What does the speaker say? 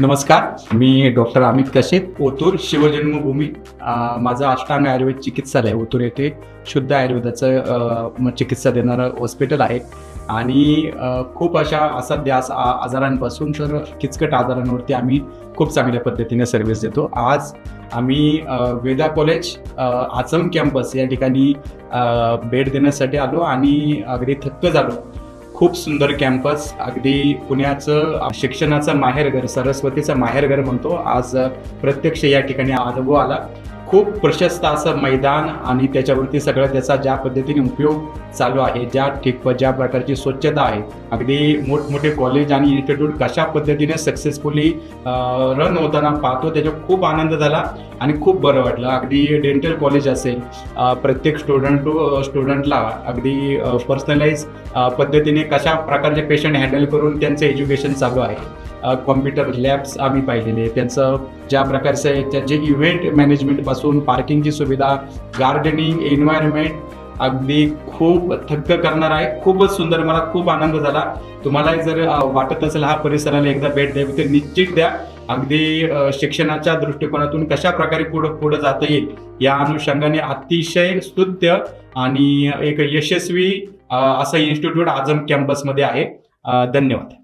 नमस्कार, मी डॉक्टर अमित कशेत, ओतूर शिवजन्मभूमी। माझं अष्टांग आयुर्वेद चिकित्सालय ओतूर येथे शुद्ध आयुर्वेदाचं चिकित्सा देणारं हॉस्पिटल आहे आणि खूप अशा असध्या आजारांपासून तर किचकट आजारांवरती आम्ही खूप चांगल्या पद्धतीने सर्व्हिस देतो। आज आम्ही वेदा कॉलेज आचम कॅम्पस या ठिकाणी भेट देण्यासाठी आलो आणि अगदी थक्क झालो। खूप सुंदर कॅम्पस, अगदी पुण्याचं शिक्षणाचं माहेरघर, सरस्वतीचं माहेरघर म्हणतो। आज प्रत्यक्ष या ठिकाणी अनुभव आला। खूप प्रशस्त असं मैदान आणि त्याच्यावरती सगळं त्याचा ज्या पद्धतीने उपयोग चालू आहे, ज्या प्रकारची स्वच्छता आहे, अगदी मोठमोठे कॉलेज आणि इन्स्टिट्यूट कशा पद्धतीने सक्सेसफुली रन होताना पाहतो, त्याचा खूप आनंद झाला आणि खूप बरं वाटलं। अगदी डेंटल कॉलेज असेल, प्रत्येक स्टुडंटला अगदी पर्सनलाइज पद्धतीने कशा प्रकारचे पेशंट हँडल करून त्यांचं एज्युकेशन चालू आहे। कॉम्प्युटर लॅब्स आम्ही पाहिलेले, त्यांचं ज्या प्रकारचं त्याचे इव्हेंट मॅनेजमेंटपासून पार्किंगची सुविधा, गार्डनिंग, एन्व्हायरमेंट अगदी खूप थक्क करणार आहे। खूपच सुंदर, मला खूप आनंद झाला। तुम्हाला जर वाटत असेल हा परिसराला एकदा भेट द्यावी तर निश्चित द्या। अगदी शिक्षणाच्या दृष्टिकोनातून कशा प्रकारे पुढे जाता येईल या अनुषंगाने अतिशय स्तुत्य आणि एक यशस्वी असं इन्स्टिट्यूट आझम कॅम्पसमध्ये आहे। धन्यवाद।